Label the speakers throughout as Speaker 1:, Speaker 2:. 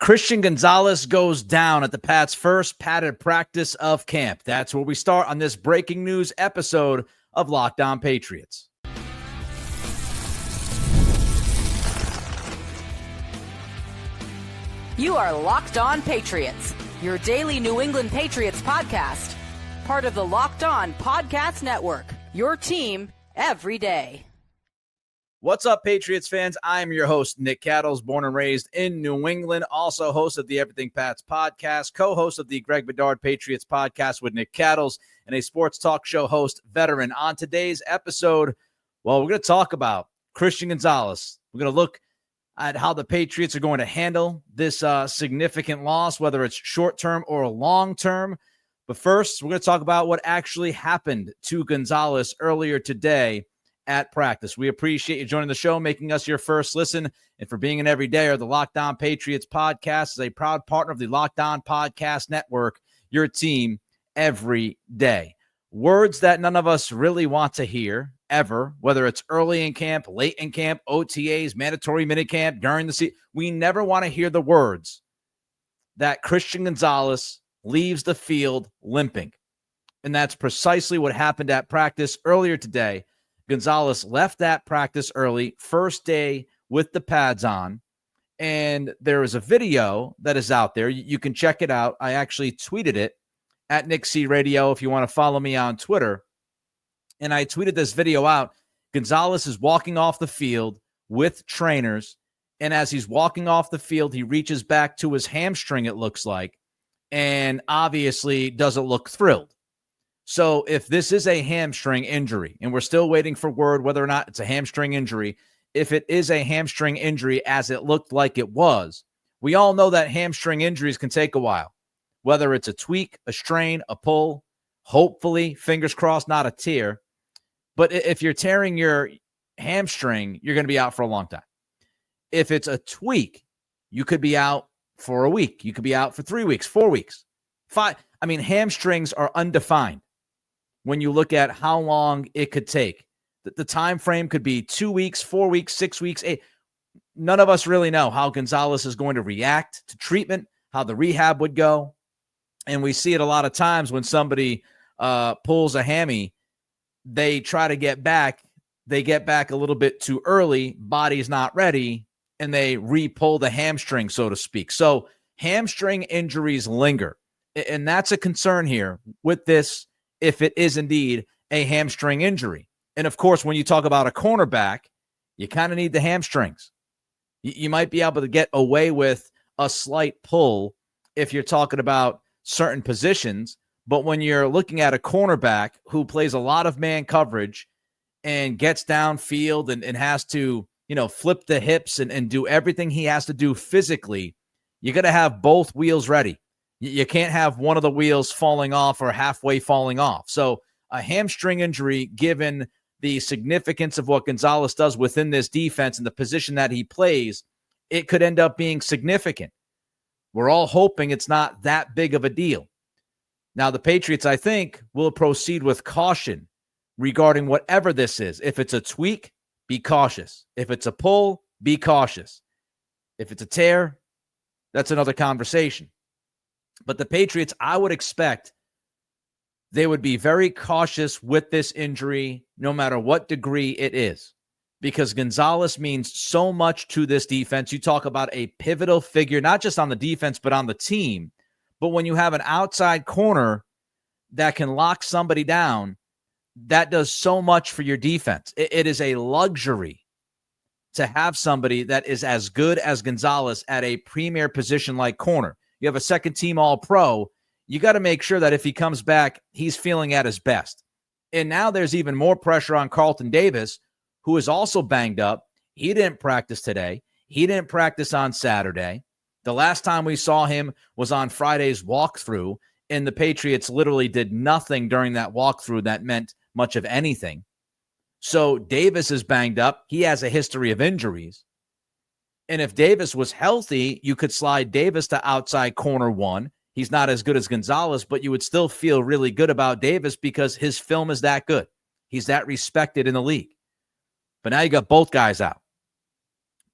Speaker 1: Christian Gonzalez goes down at the Pats' first padded practice of camp. That's where we start on this breaking news episode of Locked On Patriots.
Speaker 2: You are Locked On Patriots, your daily New England Patriots podcast. Part of the Locked On Podcast Network, your team every day.
Speaker 1: What's up, Patriots fans? I'm your host, Nick Cattles, born and raised in New England, also host of the Everything Pats podcast, co-host of the Greg Bedard Patriots podcast with Nick Cattles, and a sports talk show host veteran. On today's episode, well, we're going to talk about Christian Gonzalez. We're going to look at how the Patriots are going to handle this significant loss, whether it's short-term or long-term. But first, we're going to talk about what actually happened to Gonzalez earlier today at practice. We appreciate you joining the show, making us your first listen, and for being an everydayer. The Locked On Patriots podcast is a proud partner of the Locked On Podcast Network, your team every day. Words that none of us really want to hear ever, whether it's early in camp, late in camp, OTAs, mandatory minicamp, during the season. We never want to hear the words that Christian Gonzalez leaves the field limping. And that's precisely what happened at practice earlier today. Gonzalez left that practice early, first day with the pads on, and there is a video that is out there. You can check it out. I actually tweeted it at Nick C Radio if you want to follow me on Twitter. And I tweeted this video out. Gonzalez is walking off the field with trainers, and as he's walking off the field, he reaches back to his hamstring, it looks like, and obviously doesn't look thrilled. So if this is a hamstring injury, and we're still waiting for word whether or not it's a hamstring injury, if it is a hamstring injury as it looked like it was, we all know that hamstring injuries can take a while, whether it's a tweak, a strain, a pull, hopefully, fingers crossed, not a tear. But if you're tearing your hamstring, you're going to be out for a long time. If it's a tweak, you could be out for a week. You could be out for 3 weeks, 4 weeks, 5. I mean, hamstrings are undefined. When you look at how long it could take, the time frame could be 2 weeks, 4 weeks, 6 weeks, 8. None of us really know how Gonzalez is going to react to treatment, how the rehab would go. And we see it a lot of times when somebody pulls a hammy, they try to get back. They get back a little bit too early, body's not ready, and they re-pull the hamstring, so to speak. So hamstring injuries linger. And that's a concern here with this, if it is indeed a hamstring injury. And of course, when you talk about a cornerback, you kind of need the hamstrings. You might be able to get away with a slight pull if you're talking about certain positions. But when you're looking at a cornerback who plays a lot of man coverage and gets downfield and has to, flip the hips and do everything he has to do physically, you got to have both wheels ready. You can't have one of the wheels falling off or halfway falling off. So a hamstring injury, given the significance of what Gonzalez does within this defense and the position that he plays, it could end up being significant. We're all hoping it's not that big of a deal. Now, the Patriots, I think, will proceed with caution regarding whatever this is. If it's a tweak, be cautious. If it's a pull, be cautious. If it's a tear, that's another conversation. But the Patriots, I would expect they would be very cautious with this injury, no matter what degree it is, because Gonzalez means so much to this defense. You talk about a pivotal figure, not just on the defense, but on the team. But when you have an outside corner that can lock somebody down, that does so much for your defense. It is a luxury to have somebody that is as good as Gonzalez at a premier position like corner. You have a second-team All-Pro. You got to make sure that if he comes back, he's feeling at his best. And now there's even more pressure on Carlton Davis, who is also banged up. He didn't practice today. He didn't practice on Saturday. The last time we saw him was on Friday's walkthrough, and the Patriots literally did nothing during that walkthrough that meant much of anything. So Davis is banged up. He has a history of injuries. And if Davis was healthy, you could slide Davis to outside corner one. He's not as good as Gonzalez, but you would still feel really good about Davis because his film is that good. He's that respected in the league. But now you got both guys out.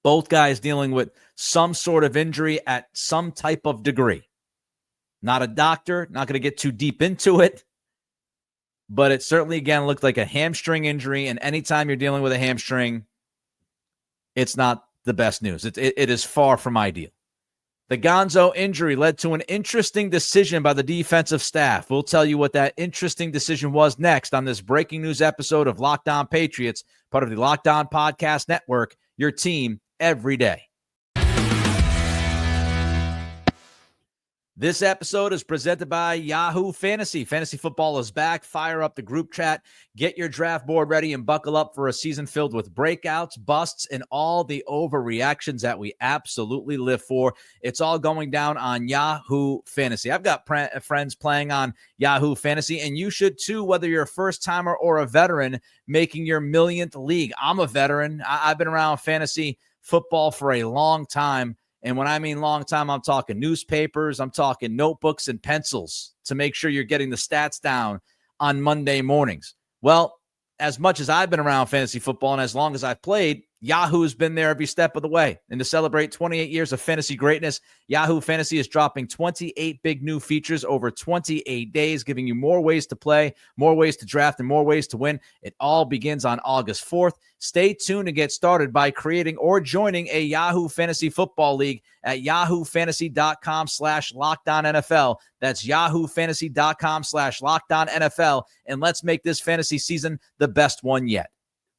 Speaker 1: Both guys dealing with some sort of injury at some type of degree. Not a doctor, not going to get too deep into it, but it certainly, again, looked like a hamstring injury, and anytime you're dealing with a hamstring, it's not the best news. It is far from ideal. The Gonzo injury led to an interesting decision by the defensive staff. We'll tell you what that interesting decision was next on this breaking news episode of Locked On Patriots, part of the Locked On Podcast Network, your team every day. This episode is presented by Yahoo Fantasy. Fantasy football is back. Fire up the group chat. Get your draft board ready and buckle up for a season filled with breakouts, busts, and all the overreactions that we absolutely live for. It's all going down on Yahoo Fantasy. I've got friends playing on Yahoo Fantasy, and you should too, whether you're a first-timer or a veteran making your millionth league. I'm a veteran. I've been around fantasy football for a long time. And when I mean long time, I'm talking newspapers, I'm talking notebooks and pencils to make sure you're getting the stats down on Monday mornings. Well, as much as I've been around fantasy football and as long as I've played, Yahoo's been there every step of the way. And to celebrate 28 years of fantasy greatness, Yahoo Fantasy is dropping 28 big new features over 28 days, giving you more ways to play, more ways to draft, and more ways to win. It all begins on August 4th. Stay tuned to get started by creating or joining a Yahoo Fantasy Football League at yahoofantasy.com/LockedOnNFL. That's yahoofantasy.com/LockedOnNFL. And let's make this fantasy season the best one yet.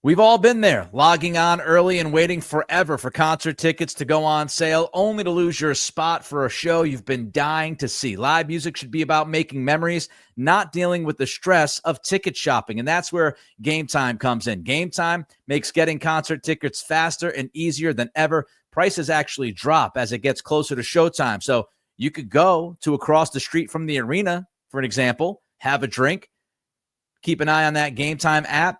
Speaker 1: We've all been there, logging on early and waiting forever for concert tickets to go on sale, only to lose your spot for a show you've been dying to see. Live music should be about making memories, not dealing with the stress of ticket shopping, and that's where Game Time comes in. Game Time makes getting concert tickets faster and easier than ever. Prices actually drop as it gets closer to showtime, so you could go to across the street from the arena, for an example, have a drink, keep an eye on that Game Time app.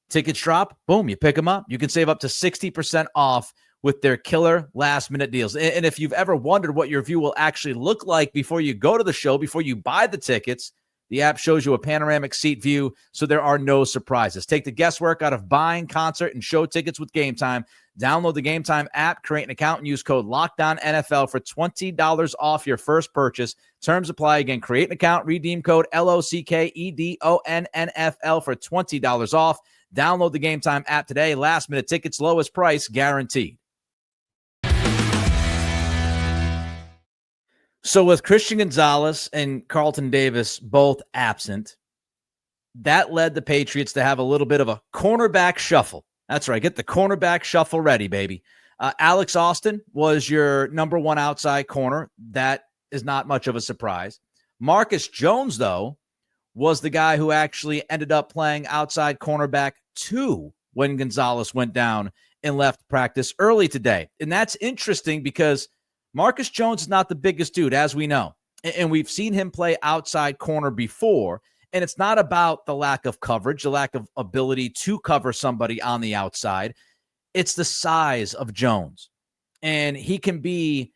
Speaker 1: Tickets drop, boom, you pick them up. You can save up to 60% off with their killer last-minute deals. And if you've ever wondered what your view will actually look like before you go to the show, before you buy the tickets, the app shows you a panoramic seat view, so there are no surprises. Take the guesswork out of buying concert and show tickets with Game Time. Download the Game Time app, create an account, and use code LOCKEDONNFL for $20 off your first purchase. Terms apply. Again, create an account, redeem code LOCKEDONNFL for $20 off. Download the Game Time app today. Last-minute tickets, lowest price guaranteed. So with Christian Gonzalez and Carlton Davis both absent, that led the Patriots to have a little bit of a cornerback shuffle. That's right. Get the cornerback shuffle ready, baby. Alex Austin was your number one outside corner. That is not much of a surprise. Marcus Jones, though, was the guy who actually ended up playing outside cornerback 2 when Gonzalez went down and left practice early today. And that's interesting because Marcus Jones is not the biggest dude, as we know. And we've seen him play outside corner before. And it's not about the lack of coverage, the lack of ability to cover somebody on the outside. It's the size of Jones. And he can be,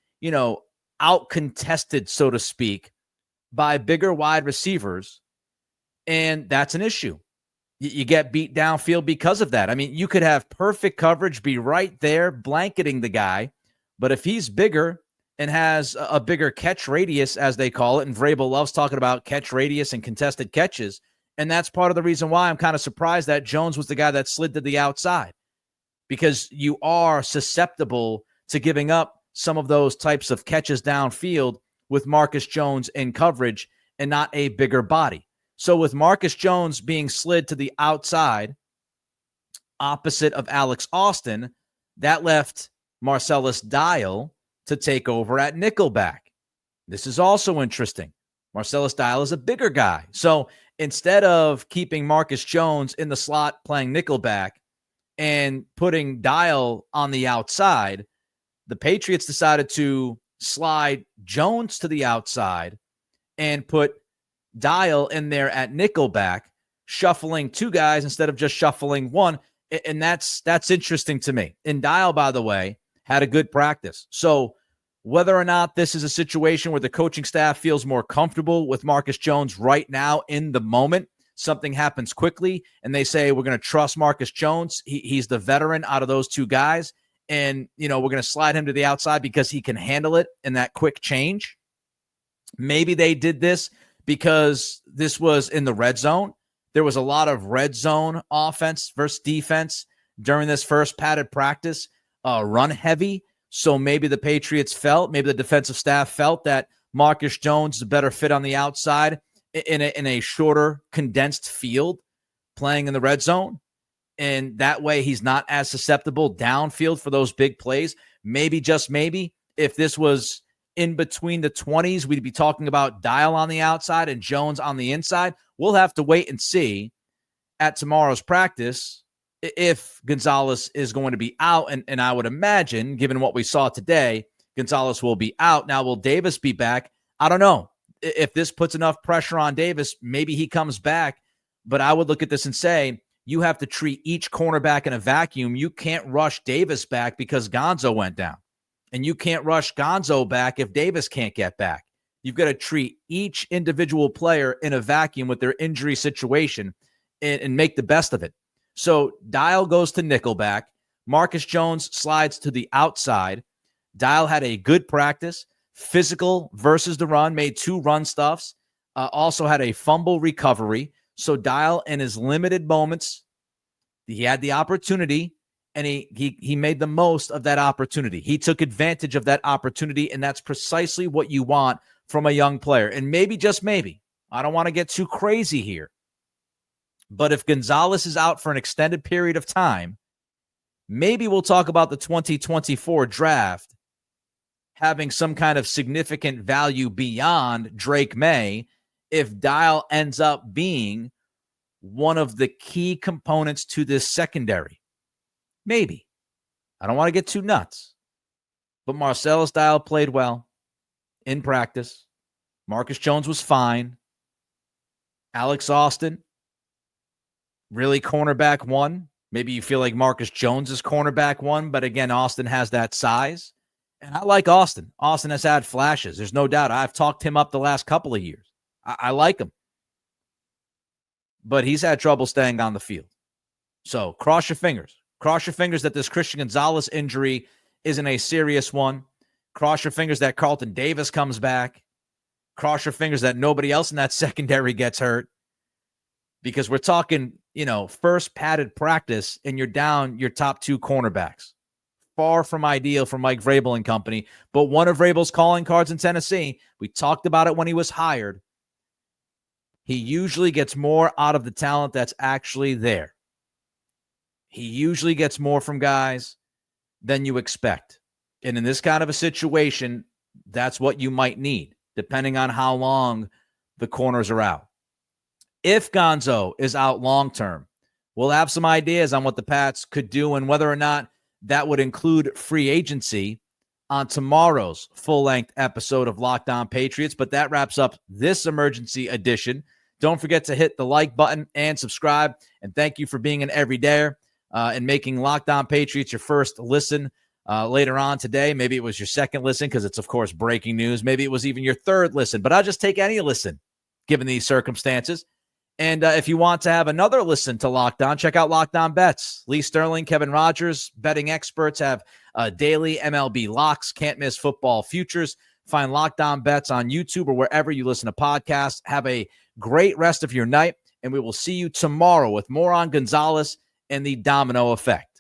Speaker 1: out-contested, so to speak, by bigger wide receivers. And that's an issue. You get beat downfield because of that. I mean, you could have perfect coverage, be right there, blanketing the guy. But if he's bigger and has a bigger catch radius, as they call it, and Vrabel loves talking about catch radius and contested catches, and that's part of the reason why I'm kind of surprised that Jones was the guy that slid to the outside, because you are susceptible to giving up some of those types of catches downfield with Marcus Jones in coverage and not a bigger body. So with Marcus Jones being slid to the outside, opposite of Alex Austin, that left Marcellas Dial to take over at nickelback. This is also interesting. Marcellas Dial is a bigger guy. So instead of keeping Marcus Jones in the slot playing nickelback and putting Dial on the outside, the Patriots decided to slide Jones to the outside and put Dial in there at nickelback, shuffling 2 guys instead of just shuffling 1. And that's interesting to me. And Dial, by the way, had a good practice. So whether or not this is a situation where the coaching staff feels more comfortable with Marcus Jones right now in the moment, something happens quickly and they say, we're going to trust Marcus Jones. He's the veteran out of those 2 guys. and, we're going to slide him to the outside because he can handle it in that quick change. Maybe they did this because this was in the red zone. There was a lot of red zone offense versus defense during this first padded practice, run heavy. So maybe the Patriots maybe the defensive staff felt that Marcus Jones is a better fit on the outside in a shorter, condensed field playing in the red zone. And that way he's not as susceptible downfield for those big plays. Maybe, just maybe, if this was in between the 20s, we'd be talking about Dial on the outside and Jones on the inside. We'll have to wait and see at tomorrow's practice if Gonzalez is going to be out. And I would imagine, given what we saw today, Gonzalez will be out. Now, will Davis be back? I don't know. If this puts enough pressure on Davis, maybe he comes back. But I would look at this and say, you have to treat each cornerback in a vacuum. You can't rush Davis back because Gonzo went down. And you can't rush Gonzo back if Davis can't get back. You've got to treat each individual player in a vacuum with their injury situation and make the best of it. So Dial goes to nickelback. Marcus Jones slides to the outside. Dial had a good practice, physical versus the run, made 2 run stuffs, also had a fumble recovery. So Dial, in his limited moments, he had the opportunity, and he made the most of that opportunity. He took advantage of that opportunity, and that's precisely what you want from a young player. And maybe, just maybe, I don't want to get too crazy here, but if Gonzalez is out for an extended period of time, maybe we'll talk about the 2024 draft having some kind of significant value beyond Drake May if Dial ends up being one of the key components to this secondary. Maybe. I don't want to get too nuts. But Marcellas Dial played well in practice. Marcus Jones was fine. Alex Austin, really cornerback 1. Maybe you feel like Marcus Jones is cornerback 1, but again, Austin has that size. And I like Austin. Austin has had flashes. There's no doubt. I've talked him up the last couple of years. I like him. But he's had trouble staying on the field. So cross your fingers. Cross your fingers that this Christian Gonzalez injury isn't a serious one. Cross your fingers that Carlton Davis comes back. Cross your fingers that nobody else in that secondary gets hurt. Because we're talking, first padded practice, and you're down your top 2 cornerbacks. Far from ideal for Mike Vrabel and company. But one of Vrabel's calling cards in Tennessee, we talked about it when he was hired. He usually gets more out of the talent that's actually there. He usually gets more from guys than you expect. And in this kind of a situation, that's what you might need, depending on how long the corners are out. If Gonzo is out long-term, we'll have some ideas on what the Pats could do and whether or not that would include free agency on tomorrow's full-length episode of Locked On Patriots. But that wraps up this emergency edition. Don't forget to hit the like button and subscribe. And thank you for being an everydayer and making Locked On Patriots your first listen later on today. Maybe it was your second listen because it's, of course, breaking news. Maybe it was even your third listen. But I'll just take any listen given these circumstances. And if you want to have another listen to Locked On, check out Locked On Bets. Lee Sterling, Kevin Rogers, betting experts have daily MLB locks, can't miss football futures. Find Locked On Bets on YouTube or wherever you listen to podcasts. Have a great rest of your night, and we will see you tomorrow with more on Gonzalez and the domino effect.